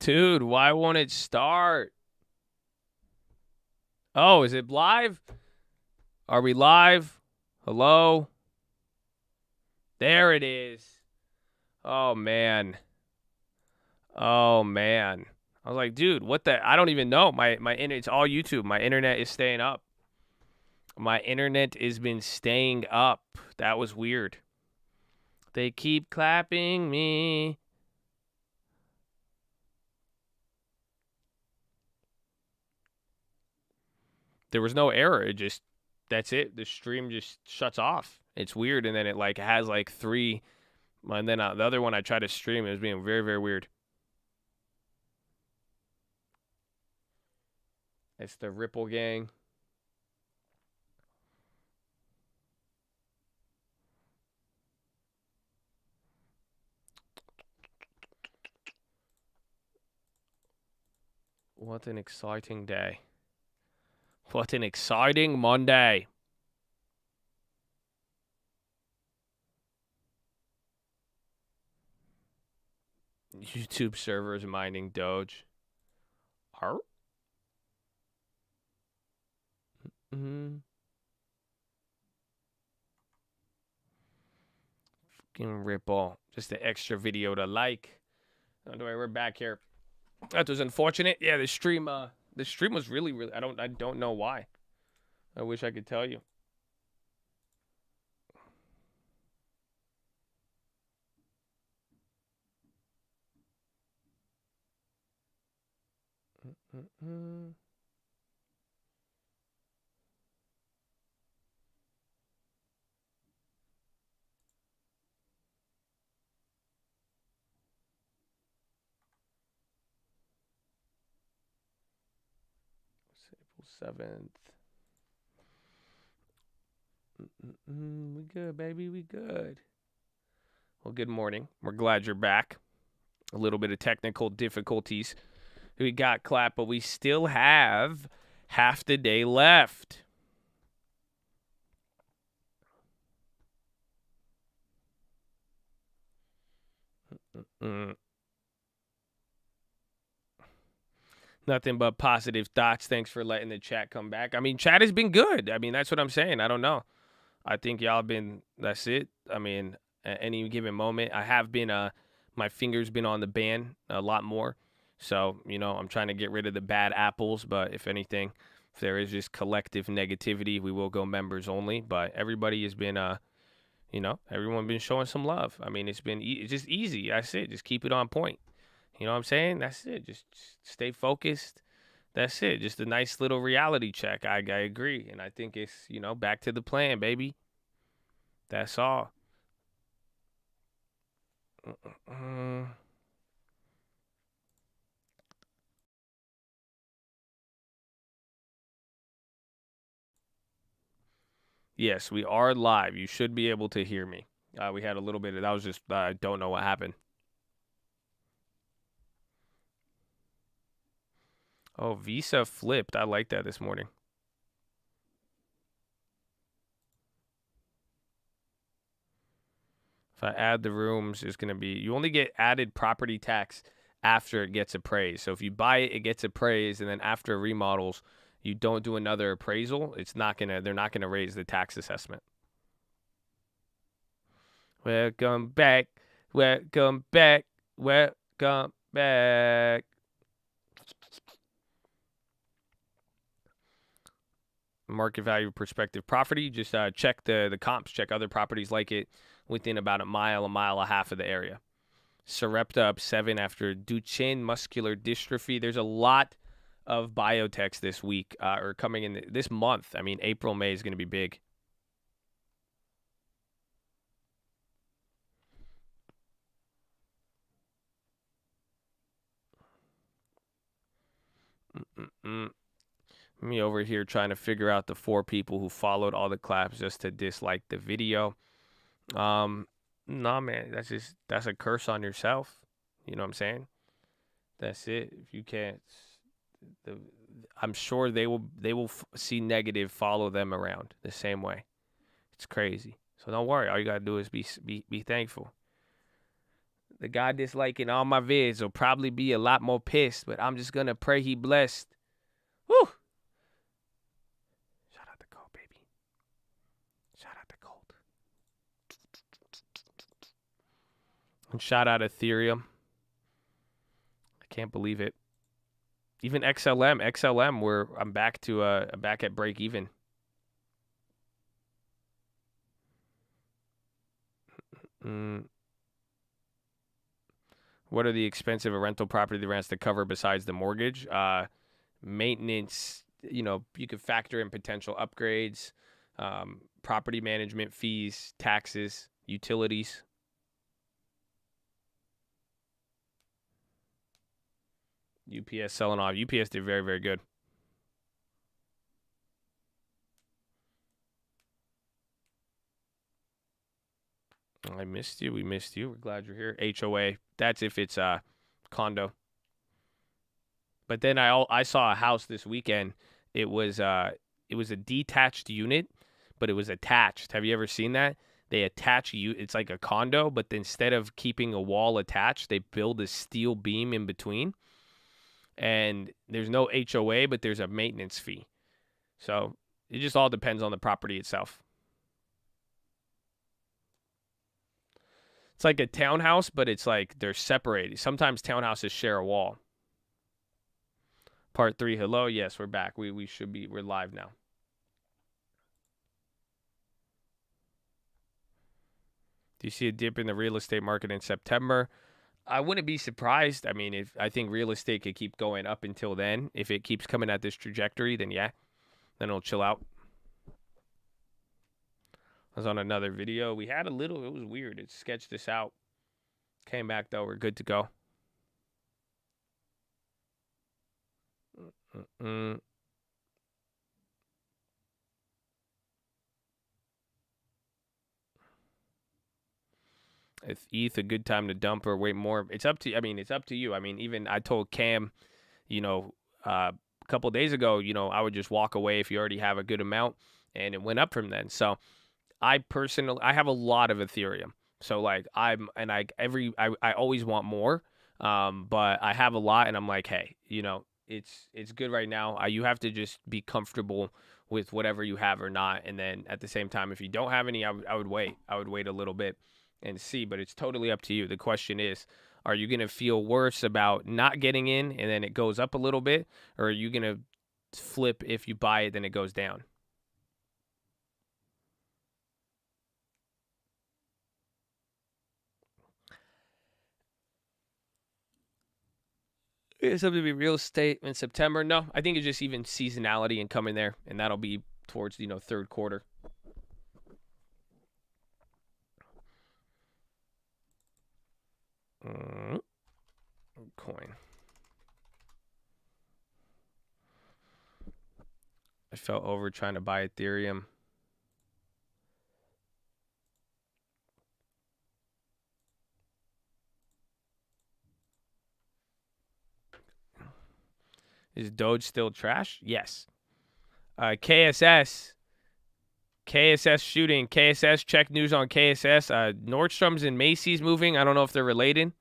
Dude, why won't it start? Oh, is it live? Are we live? Hello? There it is. Oh, man. Oh, man. I was like, dude, what the? I don't even know. It's all YouTube. My internet is staying up. My internet has been staying up. That was weird. They keep clapping me. There was no error. That's it. The stream just shuts off. It's weird. And then it like has like three. And then the other one I tried to stream, it was being very, very weird. It's the Ripple gang. What an exciting day. What an exciting Monday. YouTube servers mining Doge. Are? Mm-hmm. Fucking Ripple. Just an extra video to like. Anyway, we're back here. That was unfortunate. Yeah, the stream was really I don't know why. I wish I could tell you. Mm-hmm. April 7th. We good, baby. We good. Well, good morning. We're glad you're back. A little bit of technical difficulties. We got clapped, but we still have half the day left. Nothing but positive thoughts. Thanks for letting the chat come back. I mean, chat has been good. I mean, that's what I'm saying. I don't know. I think y'all been, that's it. I mean, at any given moment, I have been, my finger's been on the ban a lot more. So, I'm trying to get rid of the bad apples. But if anything, if there is just collective negativity, we will go members only. But everybody has been, everyone been showing some love. I mean, it's just easy. That's it. Just keep it on point. You know what I'm saying? That's it. Just stay focused. That's it. Just a nice little reality check. I agree. And I think it's, back to the plan, baby. That's all. Yes, we are live. You should be able to hear me. We had a little bit of, that was just, I don't know what happened. Oh, Visa flipped. I like that this morning. If I add the rooms, it's going to be, you only get added property tax after it gets appraised. So if you buy it, it gets appraised, and then after remodels, you don't do another appraisal, they're not gonna raise the tax assessment. Welcome back. Welcome back. Welcome back. Market value perspective property. Just check the comps, check other properties like it within about a mile and a half of the area. Sarepta up 7 after Duchenne muscular dystrophy. There's a lot of biotechs this week or coming in this month. I mean, April, May is going to be big. Me over here trying to figure out the 4 people who followed all the claps just to dislike the video. Nah, man, that's a curse on yourself. You know what I'm saying? That's it. If you can't, I'm sure they will see negative follow them around the same way. It's crazy. So don't worry. All you gotta do is be thankful. The guy disliking all my vids will probably be a lot more pissed, but I'm just going to pray he blessed. Woo! Shout out to Gold, baby. Shout out to Gold. And shout out Ethereum. I can't believe it. Even XLM, where I'm back at break even. What are the expensive rental property rents to cover besides the mortgage? Maintenance, you could factor in potential upgrades, property management fees, taxes, utilities. UPS selling off. UPS did very, very good. I missed you. We missed you. We're glad you're here. HOA. That's if it's condo. But then I saw a house this weekend. It was a detached unit, but it was attached. Have you ever seen that? They attach you. It's like a condo, but instead of keeping a wall attached, they build a steel beam in between. And there's no HOA, but there's a maintenance fee. So it just all depends on the property itself. It's like a townhouse, but it's like they're separated. Sometimes townhouses share a wall. Part 3, hello. Yes, we're back. We're live now. Do you see a dip in the real estate market in September? I wouldn't be surprised. I mean, I think real estate could keep going up until then. If it keeps coming at this trajectory, then yeah, then it'll chill out. I was on another video. We had it was weird. It sketched this out. Came back, though. We're good to go. Is ETH a good time to dump or wait more? It's up to you. It's up to you. Even I told Cam, a couple of days ago, I would just walk away if you already have a good amount, and it went up from then. So I have a lot of Ethereum. So like I always want more, but I have a lot, and I'm like, hey, it's good right now. You have to just be comfortable with whatever you have or not, and then at the same time, if you don't have any, I would wait. I would wait a little bit and see, but it's totally up to you. The question is, are you going to feel worse about not getting in and then it goes up a little bit, or are you going to flip if you buy it, then it goes down? It's something to be real estate in September. No, I think it's just even seasonality and coming there, and that'll be towards, third quarter. Coin. I felt over trying to buy Ethereum. Is Doge still trash? Yes. KSS shooting. KSS, check news on KSS. Nordstrom's and Macy's moving. I don't know if they're related.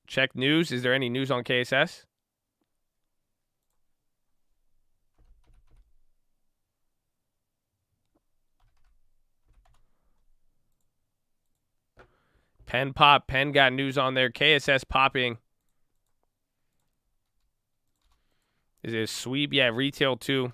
Check news. Is there any news on KSS? Penn pop. Penn got news on there. KSS popping. Is it a sweep? Yeah, retail too.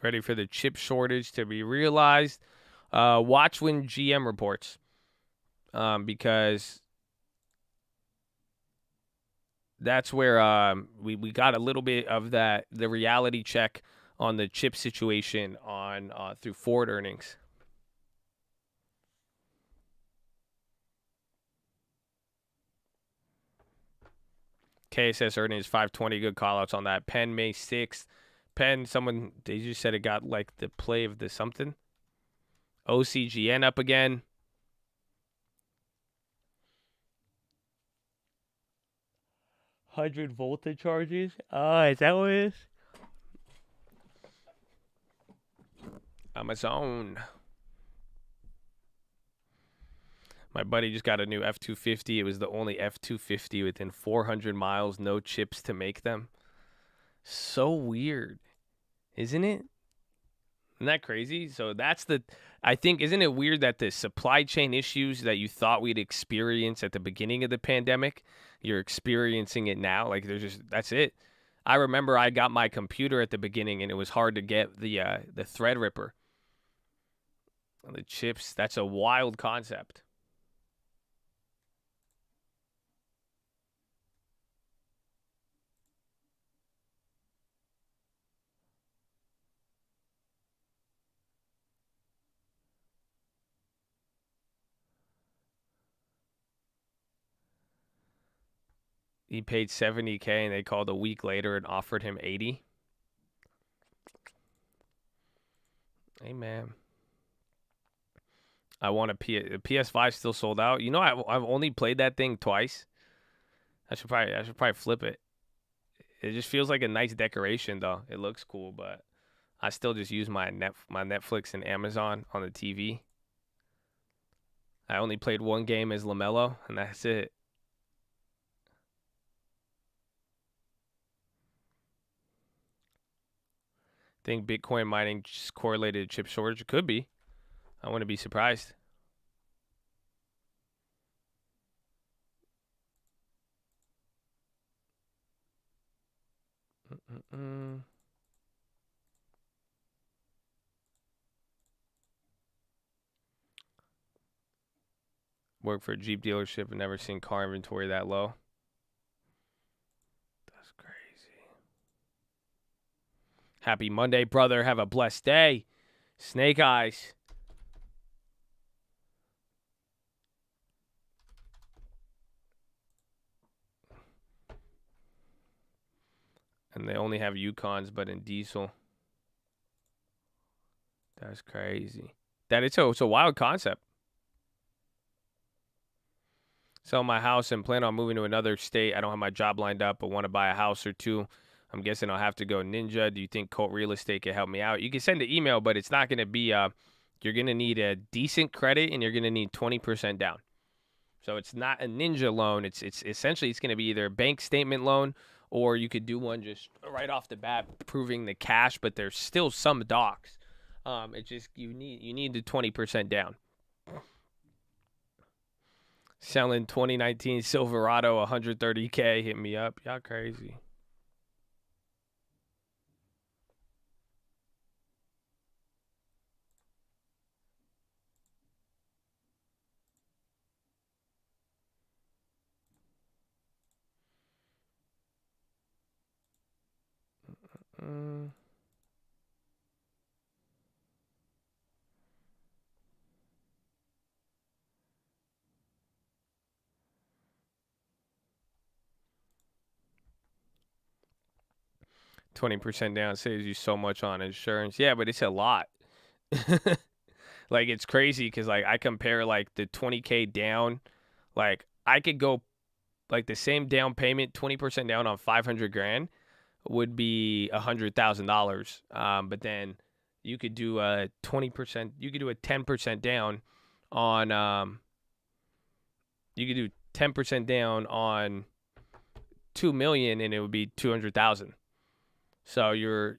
Ready for the chip shortage to be realized. Watch when GM reports. Because that's where we got a little bit of the reality check on the chip situation on through forward earnings. KSS earnings 520. Good call outs on that. Penn May 6th. Penn, someone they just said it got like the play of the something. OCGN up again. $100 voltage charges. Is that what it is? Amazon. My buddy just got a new F-250. It was the only F-250 within 400 miles, no chips to make them. So weird, isn't it? Isn't that crazy? So I think, isn't it weird that the supply chain issues that you thought we'd experience at the beginning of the pandemic, you're experiencing it now? Like that's it. I remember I got my computer at the beginning and it was hard to get the Threadripper. The chips, that's a wild concept. He paid $70K and they called a week later and offered him $80. Hey, man. I want a PS5 still sold out. You know, I've only played that thing twice. I should probably flip it. It just feels like a nice decoration though. It looks cool, but I still just use my Netflix and Amazon on the TV. I only played one game as LaMelo, and that's it. Think Bitcoin mining just correlated to chip shortage? It could be. I wouldn't be surprised. Work for a Jeep dealership and never seen car inventory that low. That's crazy. Happy Monday, brother. Have a blessed day. Snake eyes. And they only have Yukons, but in diesel. That's crazy. It's a wild concept. Sell my house and plan on moving to another state. I don't have my job lined up, but want to buy a house or two. I'm guessing I'll have to go ninja. Do you think Colt Real Estate can help me out? You can send an email, but it's not going to be you're going to need a decent credit and you're going to need 20% down. So it's not a ninja loan. It's essentially it's going to be either a bank statement loan or you could do one just right off the bat proving the cash, but there's still some docs. It's just you need the 20% down. Selling 2019 Silverado 130K. Hit me up. Y'all crazy. Mm. 20% down saves you so much on insurance. Yeah, but it's a lot. Like it's crazy because like I compare like the 20K down, like I could go like the same down payment, 20% down on 500 grand would be $100,000. But then you could do a 20%, you could do a 10% down on you could do 10% down on 2 million and it would be 200,000. So you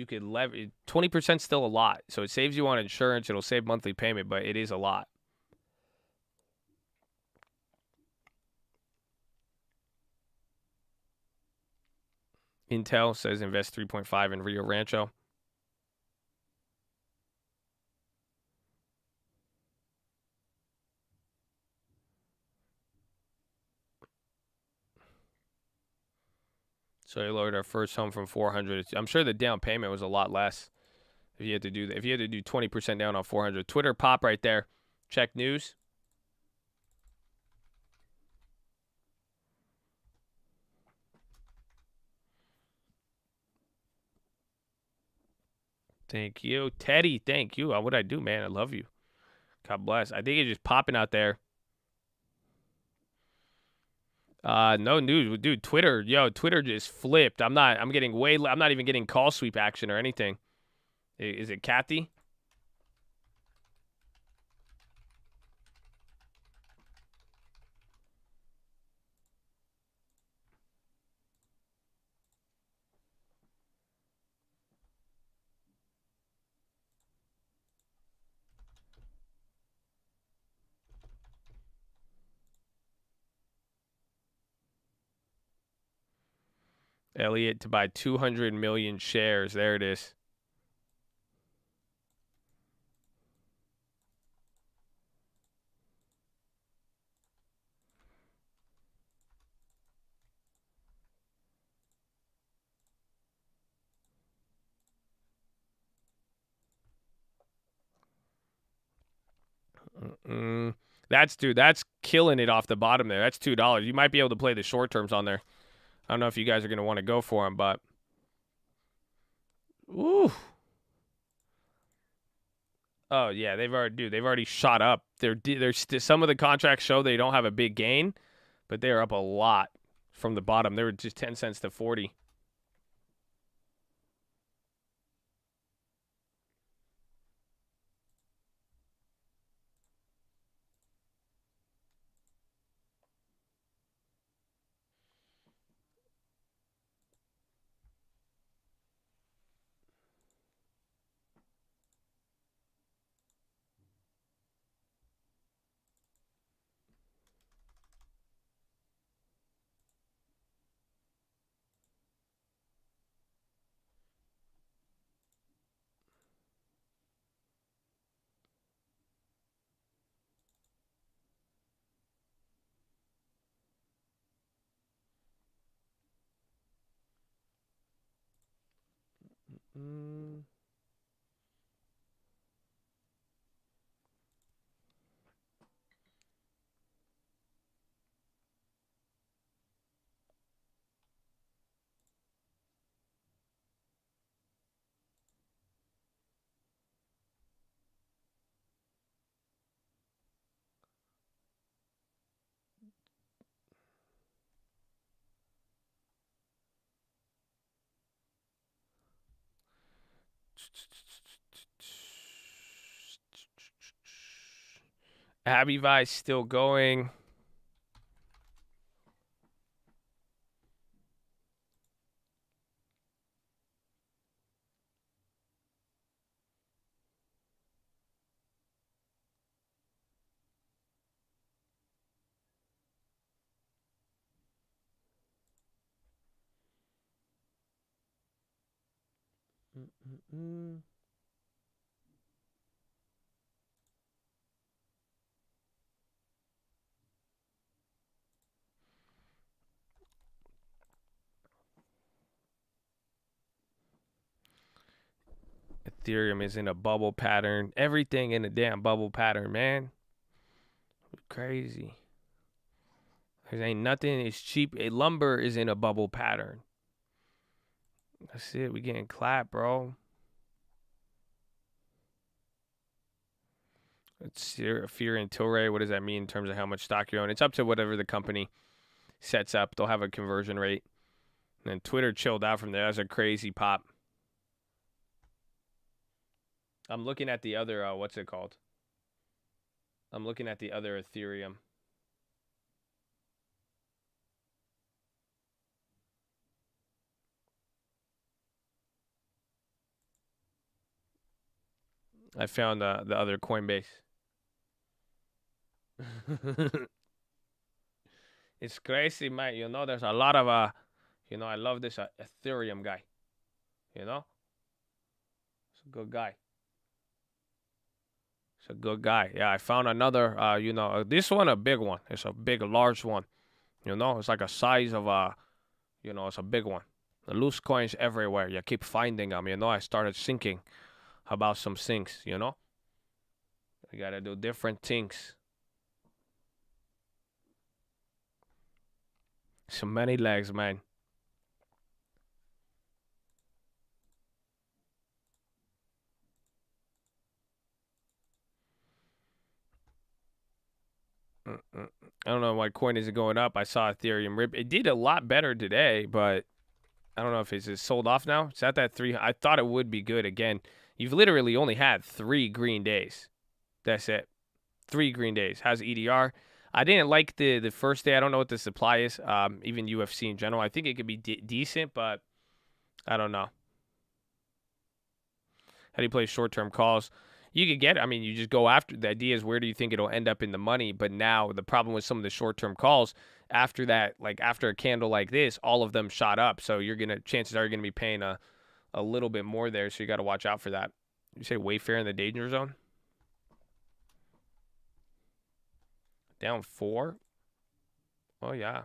could leverage 20% still a lot. So it saves you on insurance. It'll save monthly payment, but it is a lot. Intel says invest 3.5 in Rio Rancho. So they lowered our first home from 400. I'm sure the down payment was a lot less if you had to do that. If you had to do 20% down on 400. Twitter pop right there. Check news. Thank you. Teddy, thank you. What'd I do, man? I love you. God bless. I think it's just popping out there. No news. Dude, Twitter just flipped. I'm not even getting call sweep action or anything. Is it Kathy? Elliott to buy 200 million shares. There it is. That's killing it off the bottom there. That's $2. You might be able to play the short terms on there. I don't know if you guys are going to want to go for them, but ooh. Oh yeah, they've already shot up. Some of the contracts show they don't have a big gain, but they're up a lot from the bottom. They were just 10 cents to 40. Abby Vice still going. Ethereum is in a bubble pattern. Everything in a damn bubble pattern, man. Crazy. There ain't nothing. It's cheap. Lumber is in a bubble pattern. That's it. We getting clapped, bro. It's fear and Tilray. What does that mean in terms of how much stock you own? It's up to whatever the company sets up. They'll have a conversion rate. And then Twitter chilled out from there. That's a crazy pop. I'm looking at the other, what's it called? I'm looking at the other Ethereum. I found the other Coinbase. It's crazy, man. You know, there's a lot of, I love this Ethereum guy. You know? It's a good guy. It's a good guy. Yeah, I found another, this one, a big, large one. You know, it's like a size of, it's a big one. Loose coins everywhere. You keep finding them. I started sinking. How about some sinks, I got to do different things. So many legs, man. I don't know why coin isn't going up. I saw Ethereum rip. It did a lot better today, but I don't know if it's sold off now. It's at that 3. I thought it would be good again. You've literally only had 3 green days. That's it. 3 green days. How's EDR? I didn't like the first day. I don't know what the supply is. Even UFC in general. I think it could be decent, but I don't know. How do you play short-term calls? You could get, you just go after. The idea is where do you think it'll end up in the money? But now the problem with some of the short-term calls, after that, like after a candle like this, all of them shot up. So chances are you're gonna be paying a little bit more there. So you got to watch out for that. You say Wayfair in the danger zone? Down 4? Oh yeah.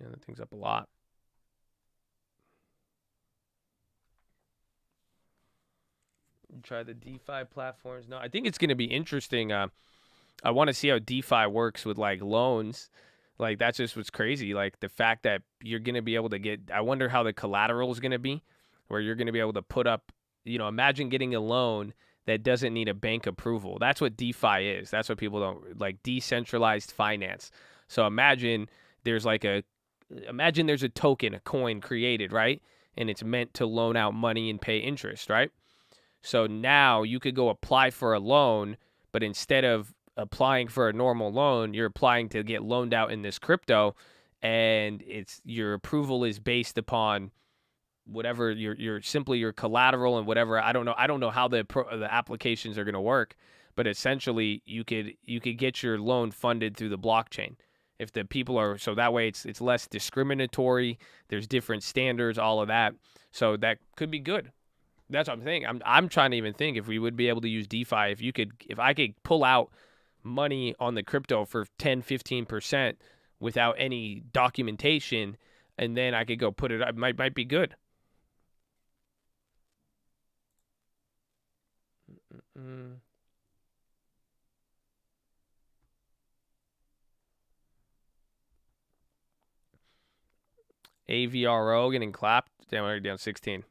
Yeah, that thing's up a lot. Try the DeFi platforms. No, I think it's going to be interesting. I want to see how DeFi works with like loans. Like that's just what's crazy. Like the fact that you're going to be able to get. I wonder how the collateral is going to be, where you're going to be able to put up. Imagine getting a loan that doesn't need a bank approval. That's what DeFi is. That's what people don't like. Decentralized finance. So imagine there's a token, a coin created, right? And it's meant to loan out money and pay interest, right? So now you could go apply for a loan, but instead of applying for a normal loan, you're applying to get loaned out in this crypto, and your approval is based upon whatever your simply your collateral and whatever. I don't know how the applications are going to work, but essentially you could get your loan funded through the blockchain. If the people are so that way it's less discriminatory. There's different standards, all of that. So that could be good. That's what I'm saying. I'm trying to even think if we would be able to use DeFi. If I could pull out money on the crypto for 10, 15% without any documentation, and then I could go put it up, might be good. AVRO getting clapped. Damn, we're down 16.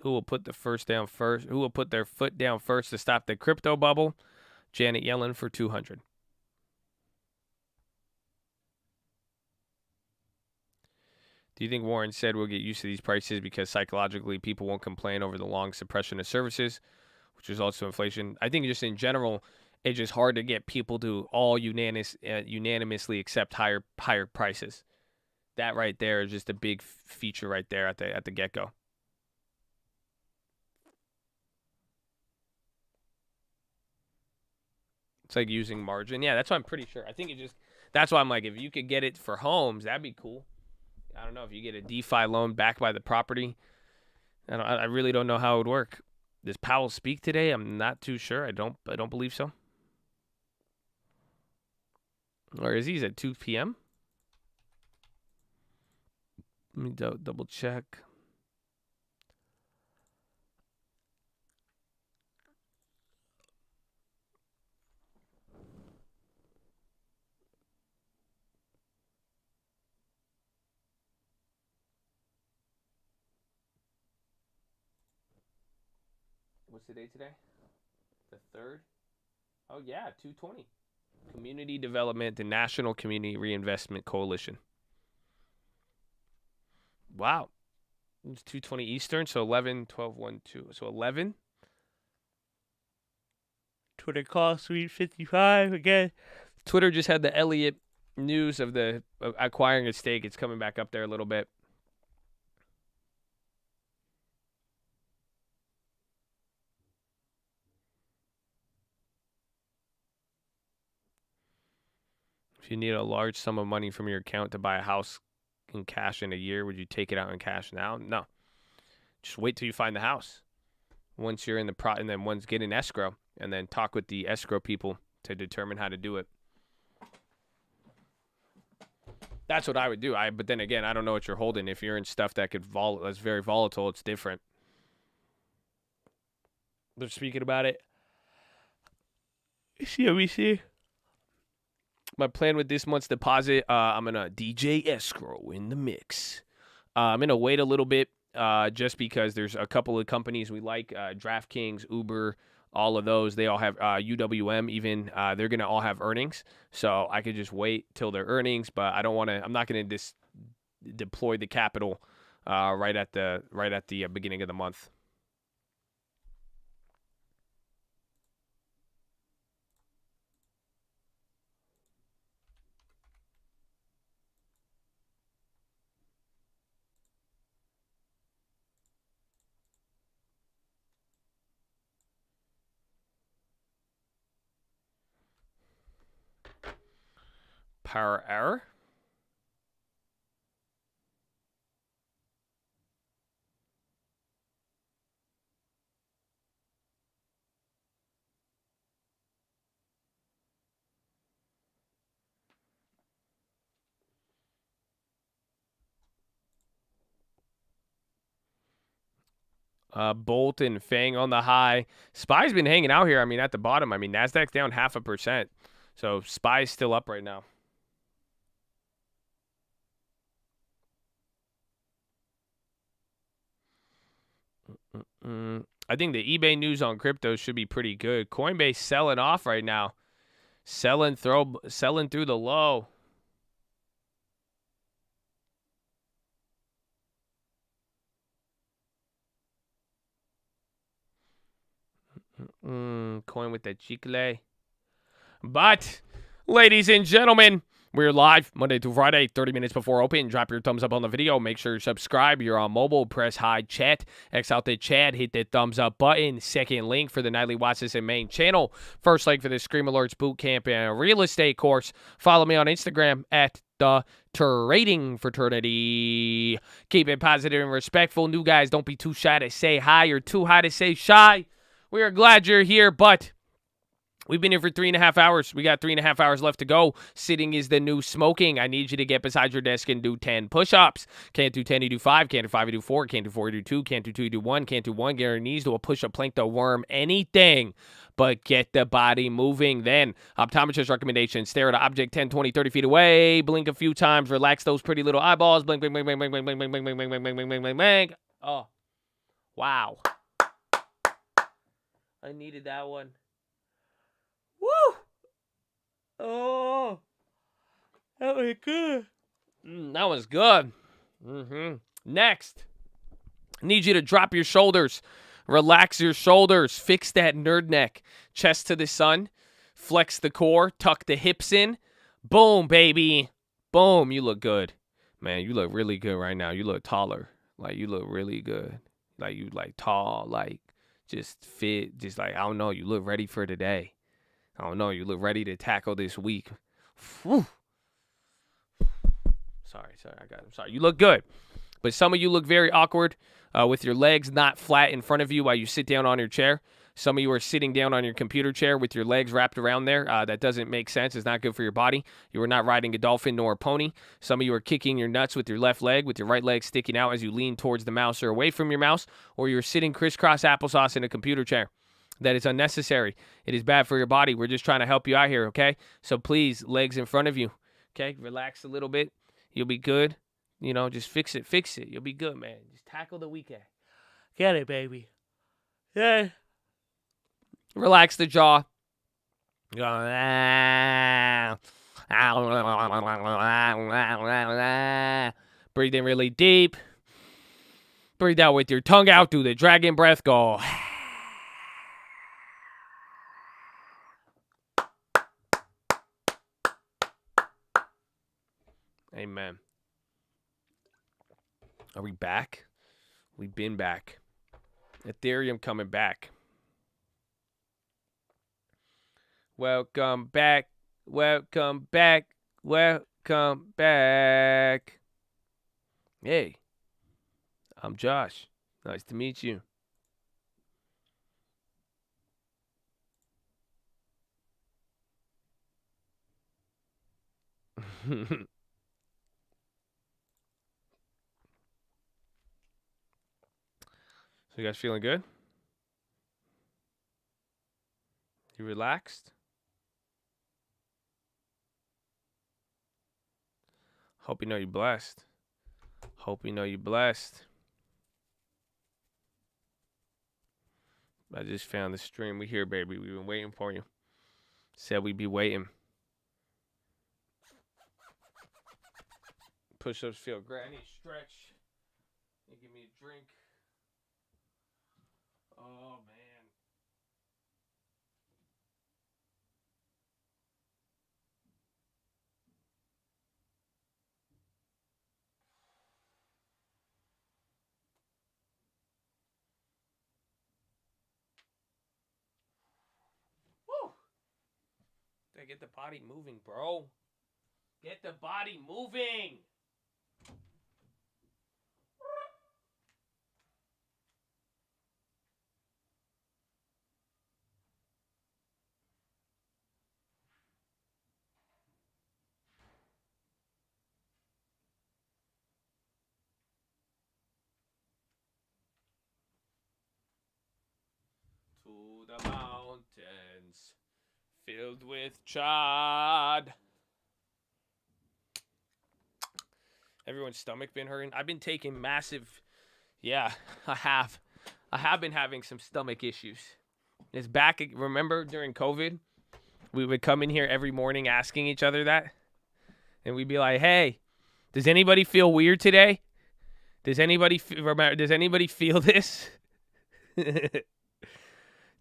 Who will put the first down first? Who will put their foot down first to stop the crypto bubble? Janet Yellen for 200. Do you think Warren said we'll get used to these prices because psychologically people won't complain over the long suppression of services, which results to inflation? I think just in general, it's just hard to get people to all unanimously accept higher prices. That right there is just a big feature right there at the get-go. It's like using margin. Yeah, that's what I'm pretty sure. I think that's why I'm like, if you could get it for homes, that'd be cool. I don't know if you get a DeFi loan backed by the property. I really don't know how it would work. Does Powell speak today? I'm not too sure. I don't believe so. Or is he at 2 p.m.? Let me double check. What's the date today? The 3rd? Oh, yeah, 2/20. Community Development, the National Community Reinvestment Coalition. Wow. It's 2:20 Eastern, so 11, 12, 1, 2. So 11. Twitter call, Suite 55 again. Twitter just had the Elliott news of acquiring a stake. It's coming back up there a little bit. If you need a large sum of money from your account to buy a house in cash in a year, would you take it out in cash now? No. Just wait till you find the house. once you're in the and then once get in escrow, and then talk with the escrow people to determine how to do it. That's what I would do. But then again, I don't know what you're holding. If you're in stuff that that's very volatile, it's different. They're speaking about it. We see. My plan with this month's deposit, I'm gonna DJ escrow in the mix. I'm gonna wait a little bit, just because there's a couple of companies we like, DraftKings, Uber, all of those. They all have UWM. Even they're gonna all have earnings, so I could just wait till their earnings. But I don't want to. I'm not gonna deploy the capital right at the beginning of the month. Power error. Bolt and Fang on the high. SPY's been hanging out here. I mean, at the bottom. I mean, Nasdaq's down 0.5%. So SPY's still up right now. I think the eBay news on crypto should be pretty good. Coinbase selling off right now. Selling through the low. Coin with the chicle. But, ladies and gentlemen, we're live Monday through Friday, 30 minutes before open. Drop your thumbs up on the video. Make sure you subscribe. You're on mobile. Press high chat. X out the chat. Hit the thumbs up button. Second link for the nightly Watchlist and main channel. First link for the Scream Alerts Bootcamp and Real Estate course. Follow me on Instagram at the Trading Fraternity. Keep it positive and respectful. New guys, don't be too shy to say hi or too high to say shy. We are glad you're here, but we've been here for 3.5 hours. We got 3.5 hours left to go. Sitting is the new smoking. I need you to get beside your desk and do 10 push-ups. Can't do 10, you do 5. Can't do 5, you do 4. Can't do 4, you do 2. Can't do 2, you do 1. Can't do 1, get on your knees, do a push-up, plank the worm, anything. But get the body moving. Then, optometrist recommendation. Stare at an object 10, 20, 30 feet away. Blink a few times. Relax those pretty little eyeballs. Blink, blink, blink, blink, blink, blink, blink, blink, blink, blink, blink, blink, blink, blink, blink, blink. Oh. Wow. I needed that one. Woo! Oh, that was good. That was good. Next, I need you to drop your shoulders. Relax your shoulders. Fix that nerd neck. Chest to the sun. Flex the core. Tuck the hips in. Boom, baby. Boom. You look good. Man, you look really good right now. You look taller. Like, you look really good. Like, you, like, tall. Like, just fit. Just, like, I don't know. You look ready for today. I don't know. You look ready to tackle this week. Whew. Sorry. I'm sorry. You look good. But some of you look very awkward with your legs not flat in front of you while you sit down on your chair. Some of you are sitting down on your computer chair with your legs wrapped around there. That doesn't make sense. It's not good for your body. You are not riding a dolphin nor a pony. Some of you are kicking your nuts with your left leg, with your right leg sticking out as you lean towards the mouse or away from your mouse, or you're sitting crisscross applesauce in a computer chair. That is unnecessary. It is bad for your body. We're just trying to help you out here, okay? So please, legs in front of you, okay? Relax a little bit. You'll be good. You know, just fix it. You'll be good, man. Just tackle the weekend. Get it, baby. Yeah. Relax the jaw. Go, breathe in really deep. Breathe out with your tongue out. Do the dragon breath. Go. Amen. Are we back? We've been back. Ethereum coming back. Welcome back. Welcome back. Welcome back. Hey, I'm Josh. Nice to meet you. So you guys feeling good? You relaxed? Hope you know you're blessed. Hope you know you're blessed. I just found the stream. We here, baby. We've been waiting for you. Said we'd be waiting. Push-ups feel great. I need to stretch. You give me a drink. Oh, man. Woo! Get the body moving, bro. Get the body moving. To the mountains filled with chad. Everyone's stomach been hurting. I've been taking massive. Yeah, I have. I have been having some stomach issues. It's back. Remember during COVID, we would come in here every morning asking each other that, and we'd be like, "Hey, does anybody feel weird today? Does anybody feel this?"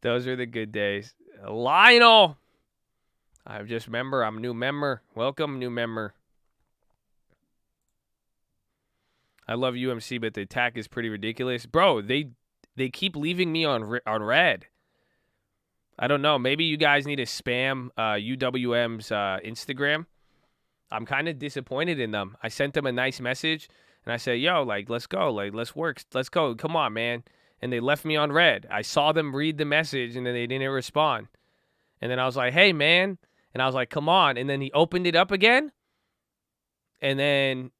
Those are the good days. Lionel, I just remember I'm a new member. Welcome, new member. I love UMC, but the attack is pretty ridiculous, bro. They keep leaving me on red. I don't know. Maybe you guys need to spam UWM's Instagram. I'm kind of disappointed in them. I sent them a nice message, and I said, "Yo, like, let's go. Like, let's work. Let's go. Come on, man." And they left me on red. I saw them read the message, and then they didn't respond. And then I was like, "Hey, man." And I was like, "Come on." And then he opened it up again, and then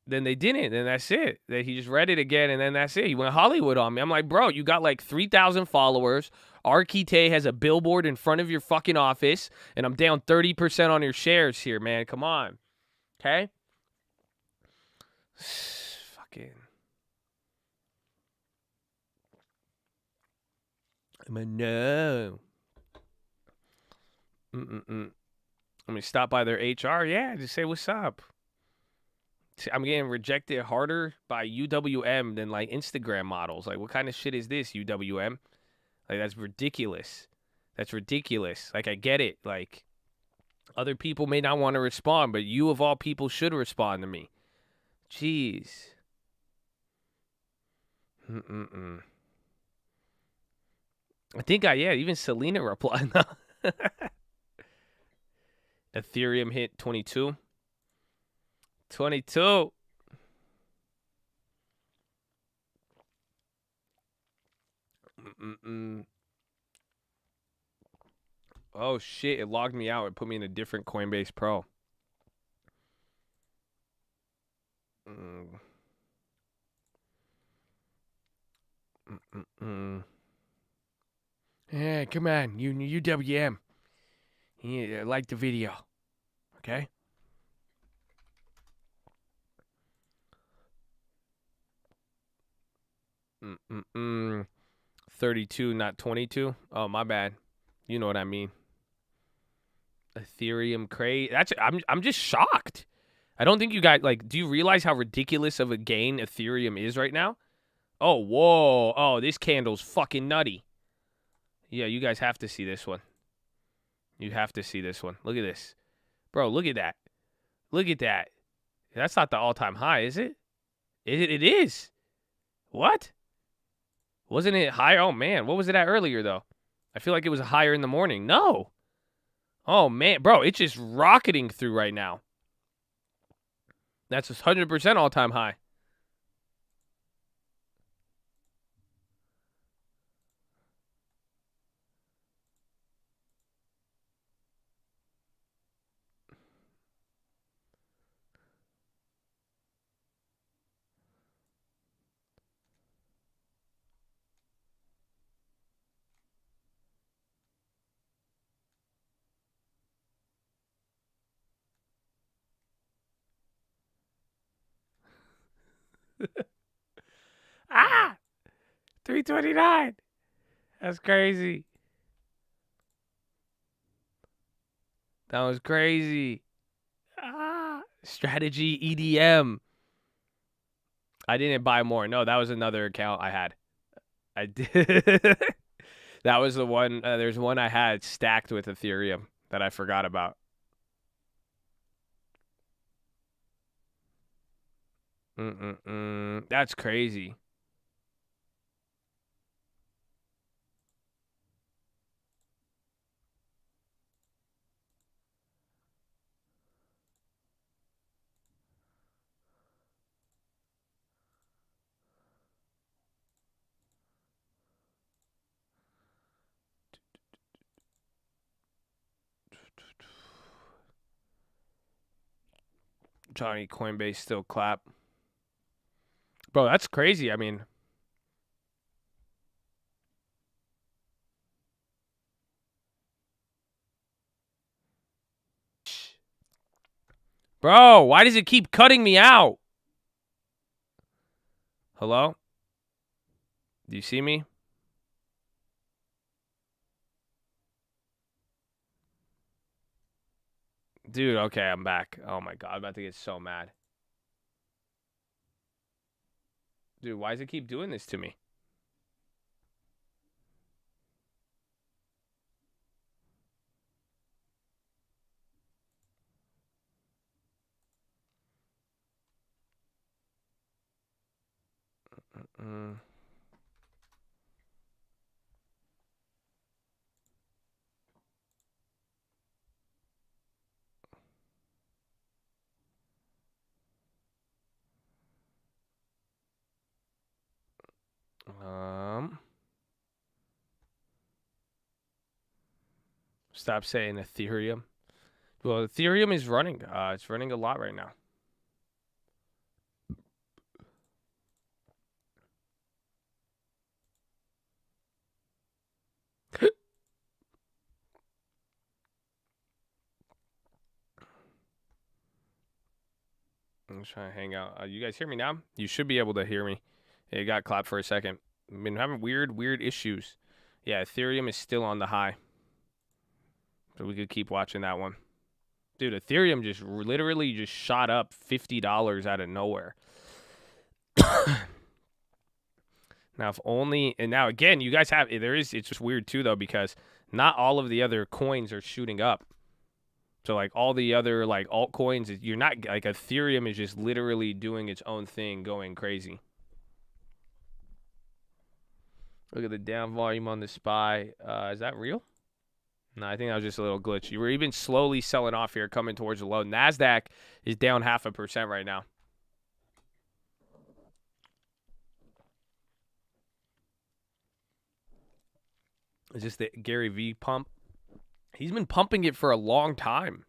they didn't. And that's it. He just read it again, and then that's it. He went Hollywood on me. I'm like, bro, you got like 3,000 followers. Arkite has a billboard in front of your fucking office, and I'm down 30% on your shares here, man. Come on. Okay? Fucking. No. Let me stop by their HR. Yeah, just say what's up. I'm getting rejected harder by UWM than like Instagram models. Like, what kind of shit is this, UWM? Like, that's ridiculous. That's ridiculous. Like, I get it. Like, other people may not want to respond, but you of all people should respond to me. Jeez. I think even Selena replied. Ethereum hit 22. 22. Oh, shit. It logged me out. It put me in a different Coinbase Pro. Yeah, come on. UWM. Yeah, like the video. Okay? 32, not 22. Oh, my bad. You know what I mean. Ethereum crazy. I'm just shocked. I don't think you guys do you realize how ridiculous of a gain Ethereum is right now? Oh, whoa. Oh, this candle's fucking nutty. Yeah, you guys have to see this one. You have to see this one. Look at this. Bro, look at that. Look at that. That's not the all-time high, is it? It is. What? Wasn't it higher? Oh, man. What was it at earlier, though? I feel like it was higher in the morning. No. Oh, man. Bro, it's just rocketing through right now. That's 100% all-time high. Ah, 329. That's crazy. That was crazy. Ah, strategy EDM. I didn't buy more. No, that was another account I had. I did. That was the one. There's one I had stacked with Ethereum that I forgot about. That's crazy. Johnny Coinbase still clap. Bro, that's crazy. I mean, bro, why does it keep cutting me out? Hello? Do you see me? Dude, okay, I'm back. Oh my god, I'm about to get so mad. Dude, why does it keep doing this to me? Mm. Stop saying Ethereum. Well, Ethereum is running. It's running a lot right now. I'm trying to hang out. You guys hear me now? You should be able to hear me. It got clapped for a second. I've been having weird issues. Yeah, Ethereum is still on the high. So we could keep watching that one. Dude, Ethereum just literally just shot up $50 out of nowhere. Now, if only, and now again, you guys have, it's just weird too, though, because not all of the other coins are shooting up. So, like, all the other, like, altcoins, you're not, like, Ethereum is just literally doing its own thing, going crazy. Look at the down volume on the SPY. Is that real? No, I think that was just a little glitch. You were even slowly selling off here, coming towards the low. NASDAQ is down 0.5% right now. Is this the Gary V pump? He's been pumping it for a long time.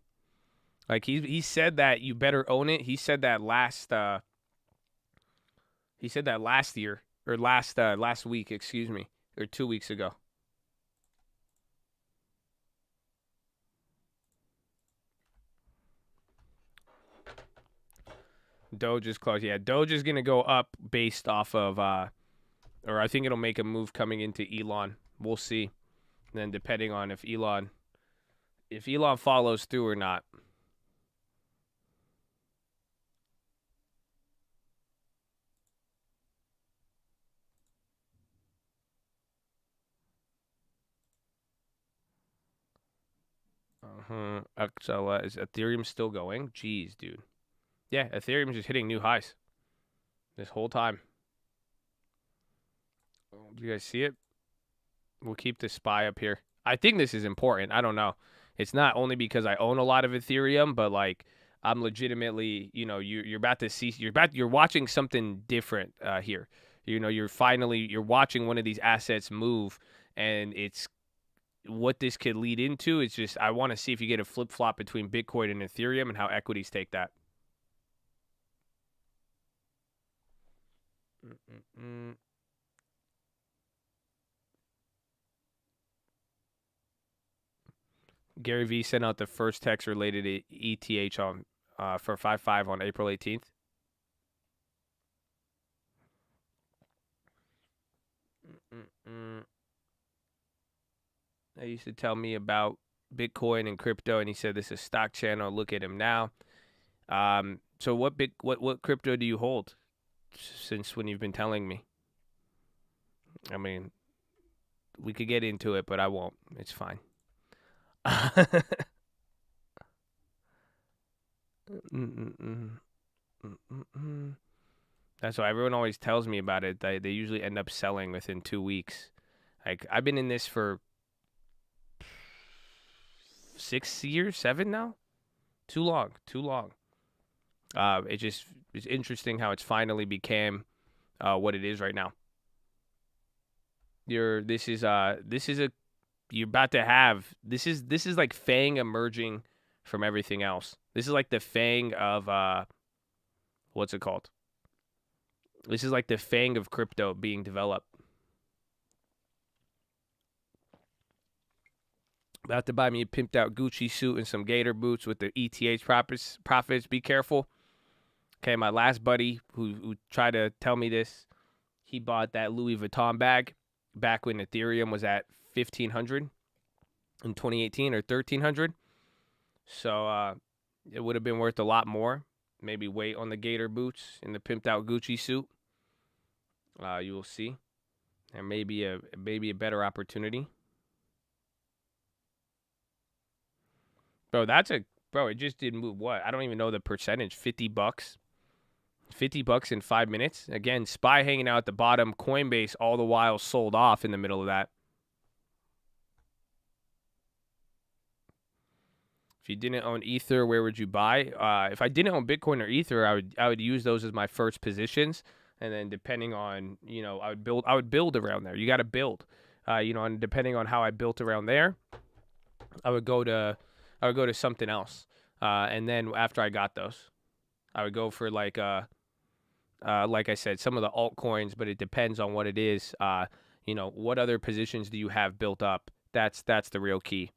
Like he said that you better own it. He said that last year or last week, excuse me, or 2 weeks ago. Doge is close. Yeah, Doge is gonna go up based off of or I think it'll make a move coming into Elon. We'll see. And then depending on if Elon follows through or not. XLS, is Ethereum still going? Jeez, dude. Yeah, Ethereum is just hitting new highs this whole time. Do you guys see it? We'll keep the SPY up here. I think this is important. I don't know. It's not only because I own a lot of Ethereum, but like I'm legitimately, you're about to see, you're watching something different here. You're watching one of these assets move, and it's what this could lead into. It's just I want to see if you get a flip flop between Bitcoin and Ethereum and how equities take that. Gary V sent out the first text related to ETH on for 5.5 on April 18th. He used to tell me about Bitcoin and crypto, and he said this is a stock channel. Look at him now. So what crypto do you hold since when you've been telling me? I mean, we could get into it, but I won't. It's fine. That's why everyone always tells me about it. They usually end up selling within 2 weeks. Like, I've been in this for 6 years, 7 now. Too long. It's interesting how it's finally became what it is right now. You're about to have this is like Fang emerging from everything else. This is like the Fang of what's it called? This is like the Fang of crypto being developed. About to buy me a pimped out Gucci suit and some gator boots with the ETH profits. Be careful. Okay, my last buddy who tried to tell me this, he bought that Louis Vuitton bag back when Ethereum was at 1,500 in 2018 or 1,300. So it would have been worth a lot more. Maybe wait on the gator boots and the pimped out Gucci suit. You will see. There may be a better opportunity. Bro, it just didn't move. What? I don't even know the percentage. $50. $50 in 5 minutes. Again, SPY hanging out at the bottom. Coinbase all the while sold off in the middle of that. If you didn't own Ether, where would you buy? If I didn't own Bitcoin or Ether, I would use those as my first positions, and then depending on I would build around there. You got to build, and depending on how I built around there, I would go to something else, and then after I got those, I would go for like I said, some of the altcoins, but it depends on what it is. What other positions do you have built up? That's the real key.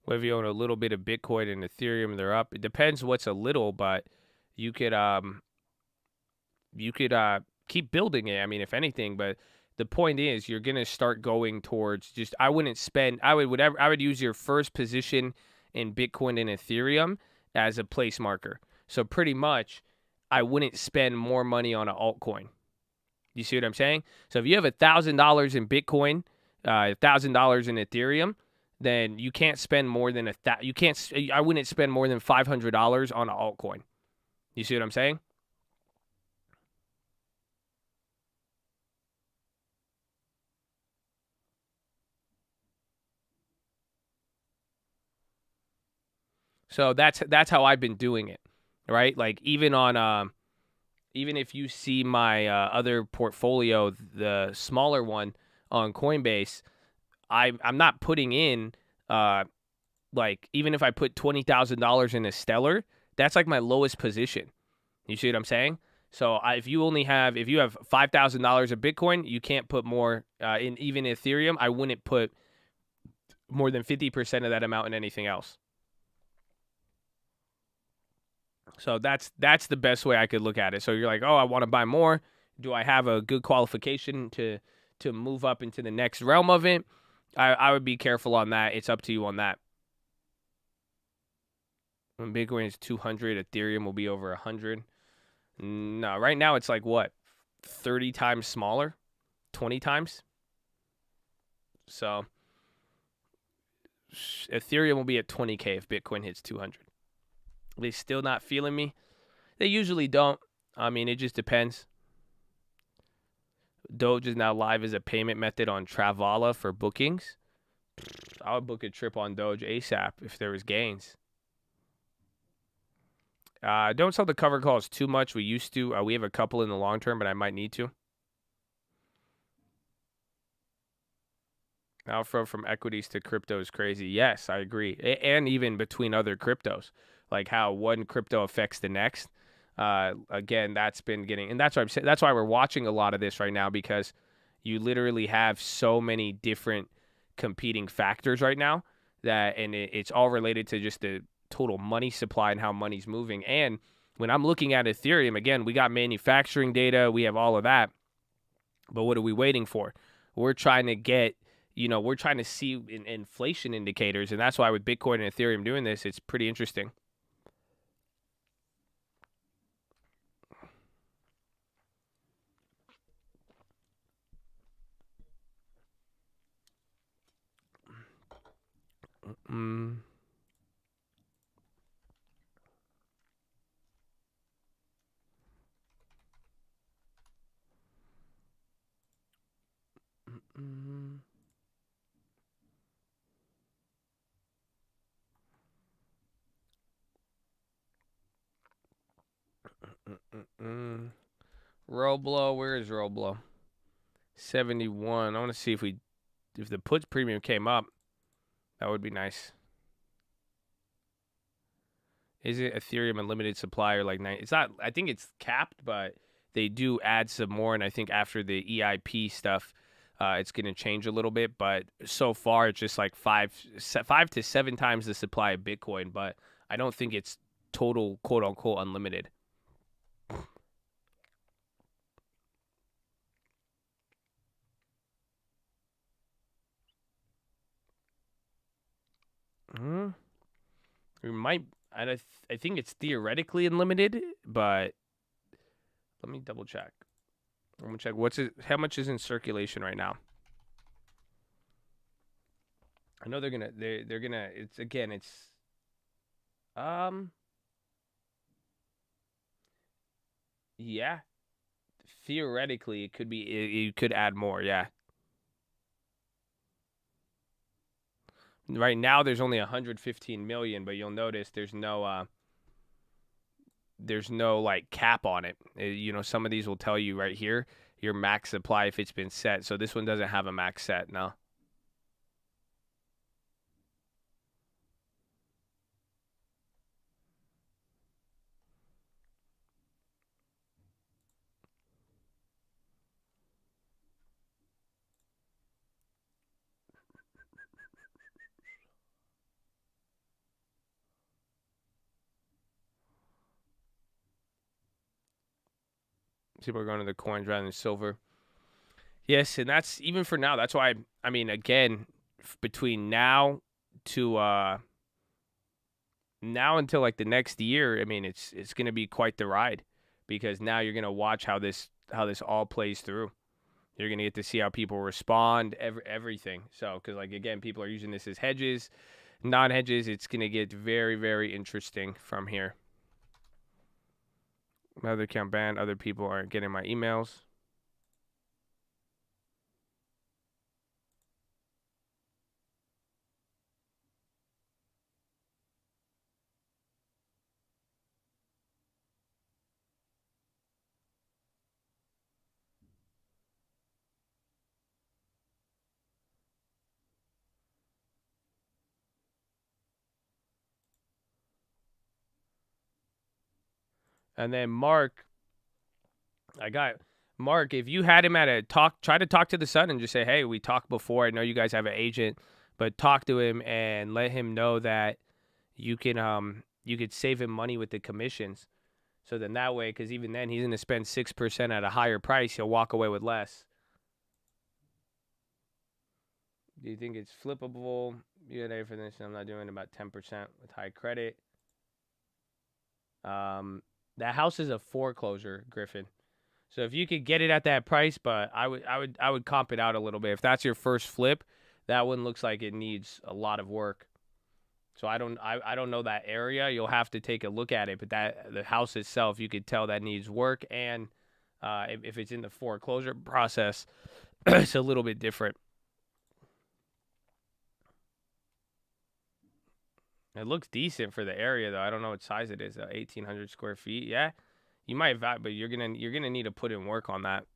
Whether you own a little bit of Bitcoin and Ethereum, they're up. It depends what's a little, but you could keep building it. I mean, if anything, but the point is you're gonna start going towards just. I would use your first position in Bitcoin and Ethereum as a place marker. So pretty much, I wouldn't spend more money on an altcoin. You see what I'm saying? So if you have $1,000 in Bitcoin, $1,000 in Ethereum, then you can't spend more than I wouldn't spend more than $500 on an altcoin. You see what I'm saying? So that's how I've been doing it, right? Like even if you see my other portfolio, the smaller one on Coinbase, I'm not putting in like even if I put $20,000 in a Stellar, that's like my lowest position. You see what I'm saying? So if you have $5,000 of Bitcoin, you can't put more in even Ethereum. I wouldn't put more than 50% of that amount in anything else. So that's the best way I could look at it. So you're like, oh, I want to buy more. Do I have a good qualification to move up into the next realm of it? I would be careful on that. It's up to you on that. When Bitcoin is 200, Ethereum will be over 100. No, right now it's like what? 30 times smaller? 20 times? So Ethereum will be at 20K if Bitcoin hits 200. Are they still not feeling me? They usually don't. I mean, it just depends. Doge is now live as a payment method on Travala for bookings. I would book a trip on Doge ASAP if there was gains. Don't sell the cover calls too much. We used to. We have a couple in the long term, but I might need to. Outflow from equities to crypto is crazy. Yes, I agree. And even between other cryptos, like how one crypto affects the next. Again, that's been getting, and that's why we're watching a lot of this right now because, You literally have so many different competing factors right now and it's all related to just the total money supply and how money's moving. And when I'm looking at Ethereum, again, we got manufacturing data, we have all of that. But what are we waiting for? We're trying to get, we're trying to see inflation indicators. And that's why with Bitcoin and Ethereum doing this, it's pretty interesting. Roblo, where is Roblo? 71. I want to see if the puts premium came up. That would be nice. Is it Ethereum unlimited supply or like 9? It's not. I think it's capped, but they do add some more. And I think after the EIP stuff, it's going to change a little bit. But so far, it's just like 5 to 7 times the supply of Bitcoin. But I don't think it's total quote unquote unlimited. We might. I think it's theoretically unlimited, but let me double check. I'm gonna check how much is in circulation right now. I know they're gonna. Yeah. Theoretically, it could be. You could add more. Yeah. Right now, there's only 115 million, but you'll notice there's no like cap on it. Some of these will tell you right here your max supply if it's been set. So this one doesn't have a max set. No. People are going to the coins rather than silver. Yes, and that's even for now. That's why again, between now until like the next year, it's going to be quite the ride, because now you're going to watch how this all plays through. You're going to get to see how people respond, everything. So, because like again, people are using this as hedges, non-hedges. It's going to get very, very interesting from here. My other account banned. Other people aren't getting my emails. And then Mark, if you had him at a talk, try to talk to the son and just say, hey, we talked before. I know you guys have an agent, but talk to him and let him know that you could save him money with the commissions. So then that way, because even then he's going to spend 6% at a higher price, he'll walk away with less. Do you think it's flippable? You got for this? I'm not doing about 10% with high credit. That house is a foreclosure, Griffin. So if you could get it at that price, but I would comp it out a little bit. If that's your first flip, that one looks like it needs a lot of work. So I don't know that area. You'll have to take a look at it, but the house itself, you could tell that needs work, and if it's in the foreclosure process, it's a little bit different. It looks decent for the area, though. I don't know what size it is. 1,800 square feet. Yeah, you might, but you're gonna need to put in work on that.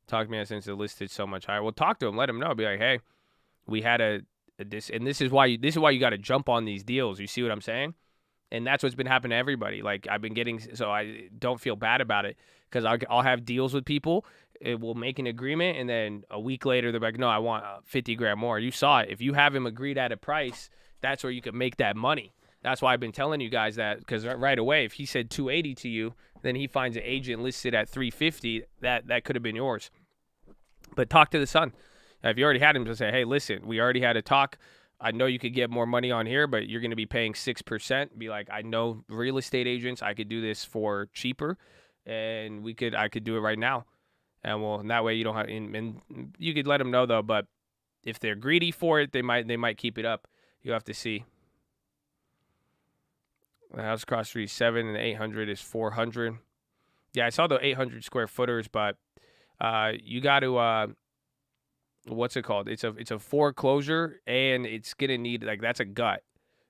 Talk to me since it listed so much higher. Well, talk to him. Let him know. Be like, hey, we had this, and this is why you got to jump on these deals. You see what I'm saying? And that's what's been happening to everybody. Like I've been getting, so I don't feel bad about it because I'll have deals with people. It will make an agreement, and then a week later they're like, no, I want 50 grand more. You saw it. If you have him agreed at a price, that's where you can make that money. That's why I've been telling you guys that, because right away, if he said 280 to you, then he finds an agent listed at 350. That could have been yours. But talk to the son. If you already had him, to say, hey, listen, we already had a talk. I know you could get more money on here, but you're going to be paying 6%. Be like, I know real estate agents. I could do this for cheaper, and I could do it right now. And that way you don't have, and you could let them know though. But if they're greedy for it, they might keep it up. You have to see. The house across street 7 and the 800 is 400. Yeah, I saw the 800 square footers, but you got to what's it called? It's a foreclosure, and it's gonna need, like, that's a gut.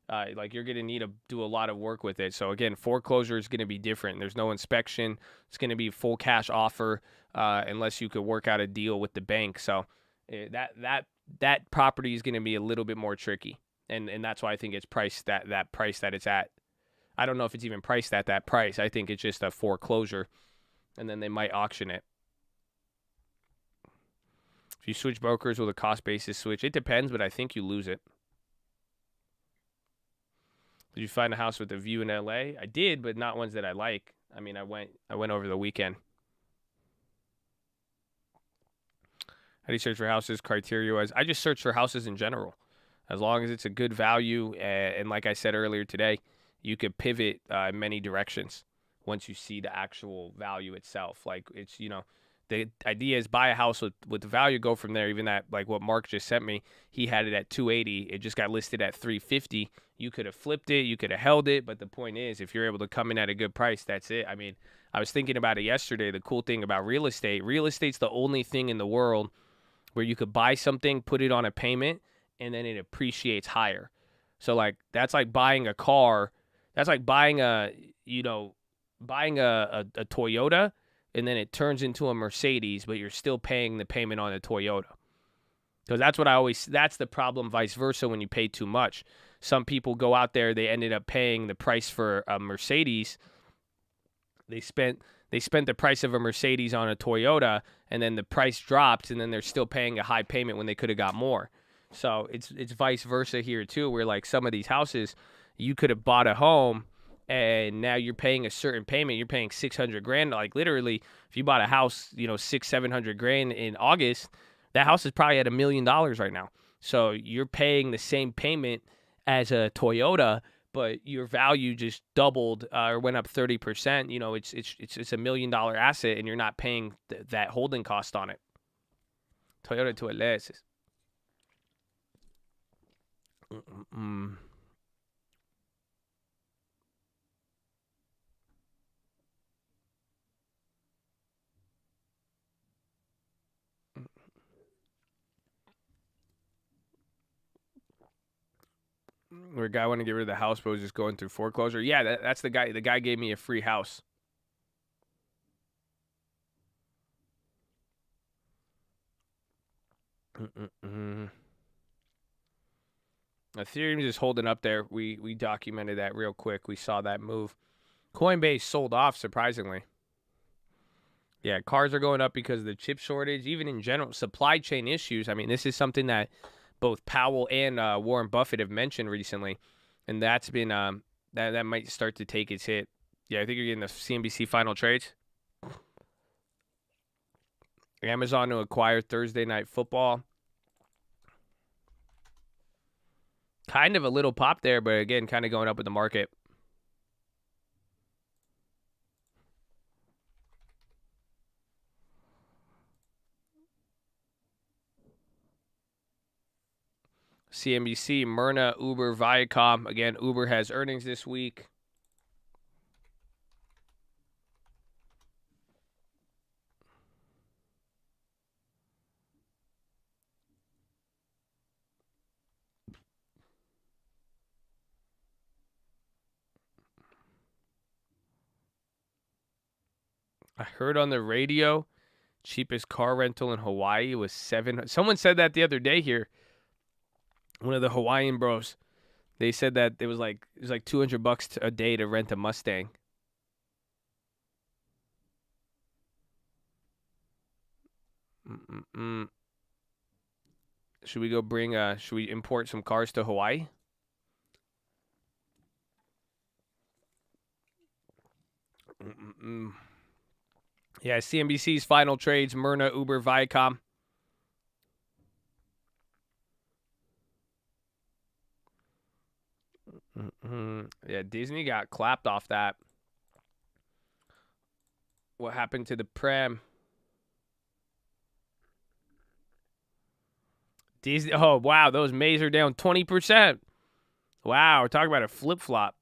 Like you're gonna need to do a lot of work with it. So again, foreclosure is gonna be different. There's no inspection. It's gonna be full cash offer, unless you could work out a deal with the bank. So that property is gonna be a little bit more tricky, and that's why I think it's priced that price that it's at. I don't know if it's even priced at that price. I think it's just a foreclosure, and then they might auction it. If you switch brokers with a cost basis switch, it depends, but I think you lose it. Did you find a house with a view in LA? I did, but not ones that I like. I mean, I went over the weekend. How do you search for houses criteria-wise? I just search for houses in general. As long as it's a good value, and like I said earlier today, you could pivot in many directions once you see the actual value itself. Like, it's, the idea is buy a house with the value, go from there. Even that, like what Mark just sent me, he had it at 280. It just got listed at 350. You could have flipped it. You could have held it. But the point is, if you're able to come in at a good price, that's it. I mean, I was thinking about it yesterday. The cool thing about real estate's the only thing in the world where you could buy something, put it on a payment, and then it appreciates higher. So, like, that's like buying a car. That's like buying a Toyota, and then it turns into a Mercedes, but you're still paying the payment on a Toyota. Because that's the problem, vice versa, when you pay too much. Some people go out there, they ended up paying the price for a Mercedes. They spent the price of a Mercedes on a Toyota, and then the price dropped, and then they're still paying a high payment when they could have got more. So it's vice versa here too, where like some of these houses, you could have bought a home, and now you're paying a certain payment. You're paying 600 grand. Like literally, if you bought a house, 600-700 grand in August, that house is probably at $1 million right now. So you're paying the same payment as a Toyota, but your value just doubled or went up 30%. It's $1 million asset, and you're not paying that holding cost on it. Toyota to less. Where a guy wanted to get rid of the house, but was just going through foreclosure. Yeah, that's the guy. The guy gave me a free house. Ethereum is just holding up there. We documented that real quick. We saw that move. Coinbase sold off, surprisingly. Yeah, cars are going up because of the chip shortage. Even in general, supply chain issues. I mean, this is something that both Powell and Warren Buffett have mentioned recently, and that's been that might start to take its hit. Yeah, I think you're getting the CNBC final trades. Amazon to acquire Thursday Night Football. Kind of a little pop there, but again, kind of going up with the market. CNBC, Myrna, Uber, Viacom. Again, Uber has earnings this week. I heard on the radio, cheapest car rental in Hawaii was $700. Someone said that the other day here. One of the Hawaiian bros. They said that it was like $200 a day to rent a Mustang. Should we go bring should we import some cars to Hawaii? Yeah, CNBC's final trades, Myrna, Uber, Viacom. Yeah, Disney got clapped off that. What happened to the Prem? Disney. Oh, wow. Those Mays are down 20%. Wow. We're talking about a flip flop.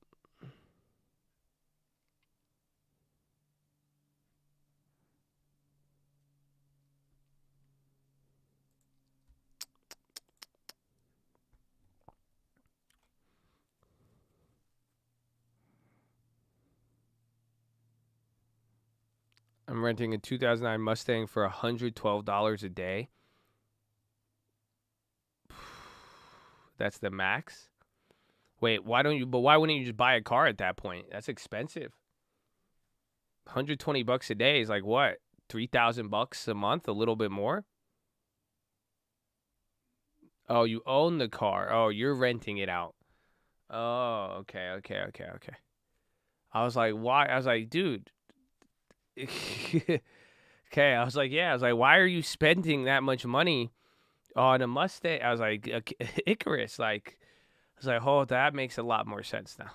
I'm renting a 2009 Mustang for $112 a day. That's the max. Wait, why wouldn't you just buy a car at that point? That's expensive. $120 a day is like what? $3,000 a month, a little bit more? Oh, you own the car. Oh, you're renting it out. Oh, okay. I was like, why? I was like, dude. Okay, I was like, yeah. I was like, why are you spending that much money on a Mustang? I was like, Icarus. Like, I was like, oh, that makes a lot more sense now.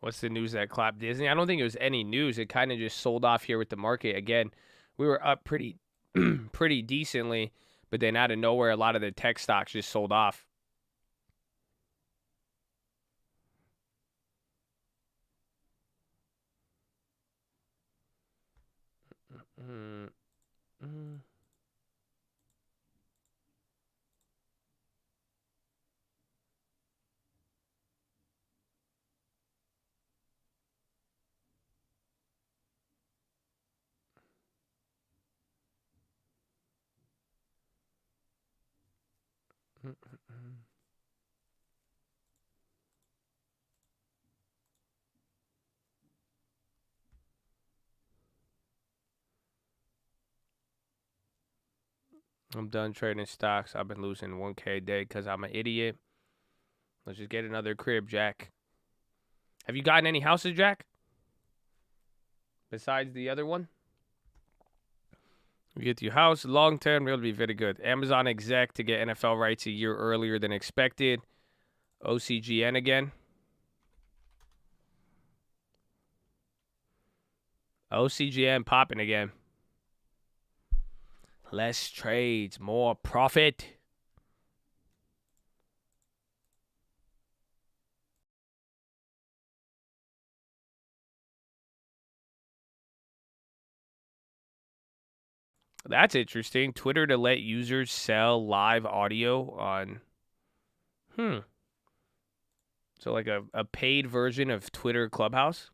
What's the news that clapped Disney? I don't think it was any news. It kind of just sold off here with the market. Again, we were up pretty pretty decently, but then out of nowhere, a lot of the tech stocks just sold off. I'm done trading stocks. I've been losing 1K a day because I'm an idiot. Let's just get another crib, Jack. Have you gotten any houses, Jack? Besides the other one? You get your house long term, it'll be very good. Amazon exec to get NFL rights a year earlier than expected. OCGN again. OCGN popping again. Less trades, more profit. That's interesting. Twitter to let users sell live audio on. So like a paid version of Twitter Clubhouse?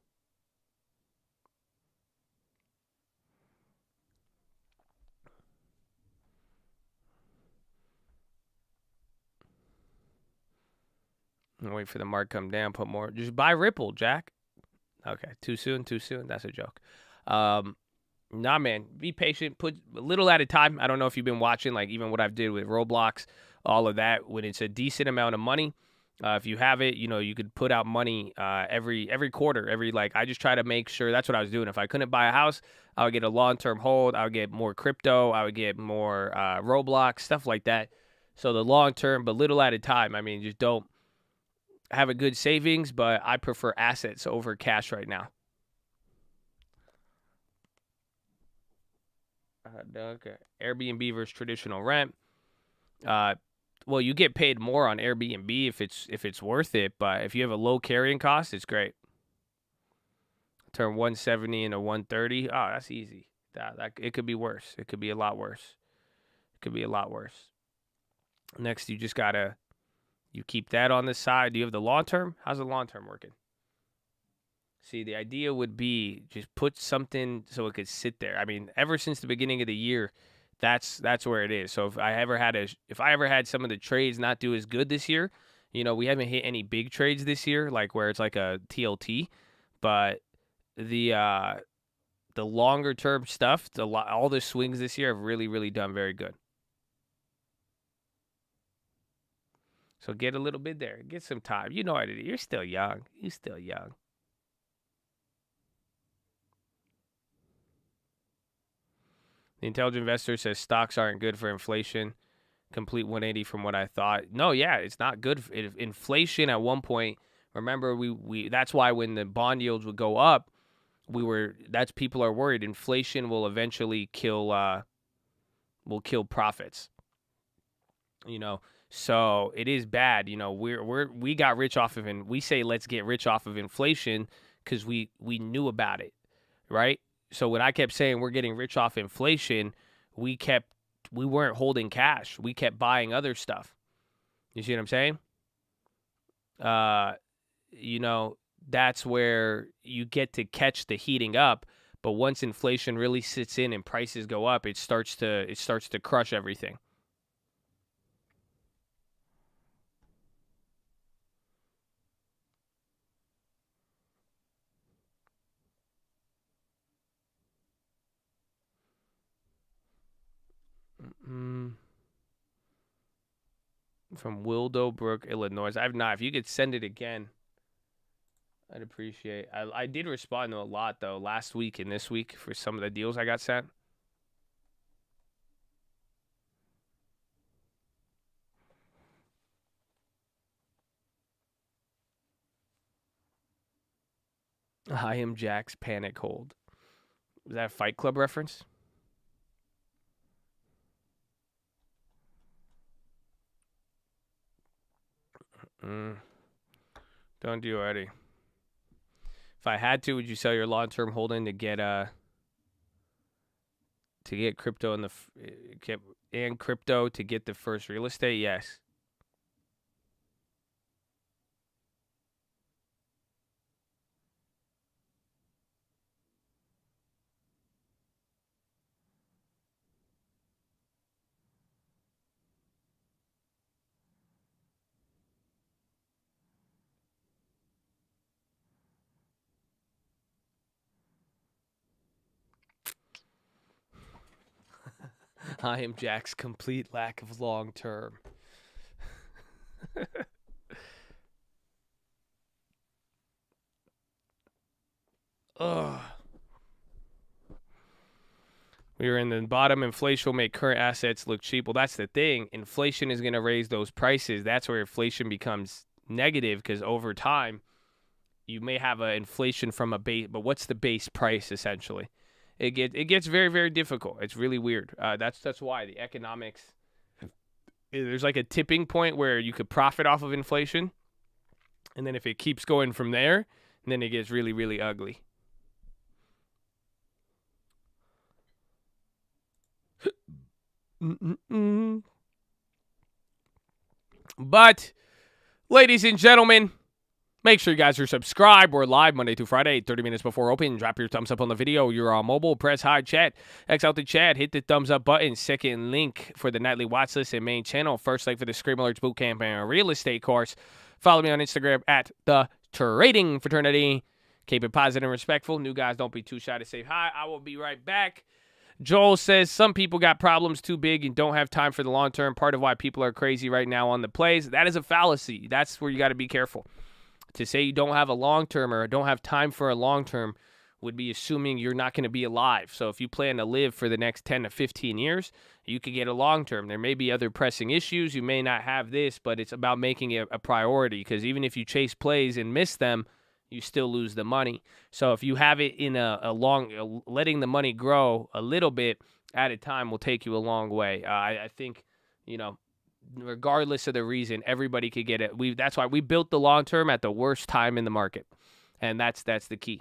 Wait for the mark come down, put more. Just buy Ripple, Jack. Okay, too soon. That's a joke. Nah, man, be patient. Put a little at a time. I don't know if you've been watching, like even what I've did with Roblox, all of that. When it's a decent amount of money, if you have it, you could put out money every quarter. I just try to make sure that's what I was doing. If I couldn't buy a house, I would get a long-term hold. I would get more crypto. I would get more Roblox, stuff like that. So the long term, but little at a time. I mean, just don't have a good savings, but I prefer assets over cash right now. Okay. Airbnb versus traditional rent. Well, you get paid more on Airbnb if it's worth it, but if you have a low carrying cost, it's great. Turn 170 into 130. Oh, that's easy. That it could be worse. It could be a lot worse. Next, you You keep that on the side. Do you have the long term? How's the long term working? See, the idea would be just put something so it could sit there. I mean, ever since the beginning of the year, that's where it is. So if I ever had some of the trades not do as good this year, we haven't hit any big trades this year, like where it's like a TLT, but the longer term stuff, all the swings this year have really, really done very good. So get a little bit there. Get some time. You know how to do. You're still young. You're still young. The intelligent investor says stocks aren't good for inflation. Complete 180 from what I thought. No, yeah, it's not good. Inflation at one point, remember, we that's why when the bond yields would go up, people are worried. Inflation will eventually kill profits. So it is bad. We got rich off of, and we say let's get rich off of inflation because we knew about it, right? So when I kept saying we're getting rich off inflation, we weren't holding cash. We kept buying other stuff. You see what I'm saying? That's where you get to catch the heating up. But once inflation really sits in and prices go up, it starts to crush everything. From Wildobrook, Illinois. I've not. If you could send it again, I'd appreciate. I did respond to a lot though last week and this week for some of the deals I got sent. I am Jack's panic hold. Is that a Fight Club reference? Don't do already. If I had to, would you sell your long-term holding to get crypto and crypto to get the first real estate? Yes. I am Jack's complete lack of long term. Ugh. We are in the bottom. Inflation will make current assets look cheap. Well, that's the thing. Inflation is going to raise those prices. That's where inflation becomes negative because over time, you may have an inflation from a base. But what's the base price essentially? It gets very, very difficult. It's really weird. That's why the economics. There's like a tipping point where you could profit off of inflation, and then if it keeps going from there, then it gets really, really ugly. But, ladies and gentlemen, make sure you guys are subscribed. We're live Monday through Friday, 30 minutes before open. Drop your thumbs up on the video. You're on mobile. Press hi chat. X out the chat. Hit the thumbs up button. Second link for the nightly watch list and main channel. First link for the Scream Alerts Bootcamp and real estate course. Follow me on Instagram at The Trading Fraternity. Keep it positive and respectful. New guys, don't be too shy to say hi. I will be right back. Joel says some people got problems too big and don't have time for the long term. Part of why people are crazy right now on the plays. That is a fallacy. That's where you got to be careful. To say you don't have a long term or don't have time for a long term would be assuming you're not going to be alive. So if you plan to live for the next 10 to 15 years, you could get a long term. There may be other pressing issues. You may not have this, but it's about making it a priority because even if you chase plays and miss them, you still lose the money. So if you have it in a long, letting the money grow a little bit at a time will take you a long way. I think, regardless of the reason, everybody could get it. That's why we built the long term at the worst time in the market, and that's the key.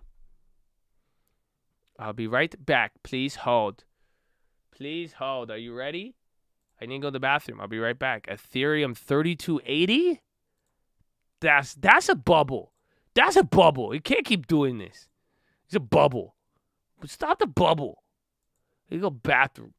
I'll be right back. Please hold. Please hold. Are you ready? I need to go to the bathroom. I'll be right back. Ethereum 3280. That's a bubble. That's a bubble. You can't keep doing this. It's a bubble. But stop the bubble. You go bathroom.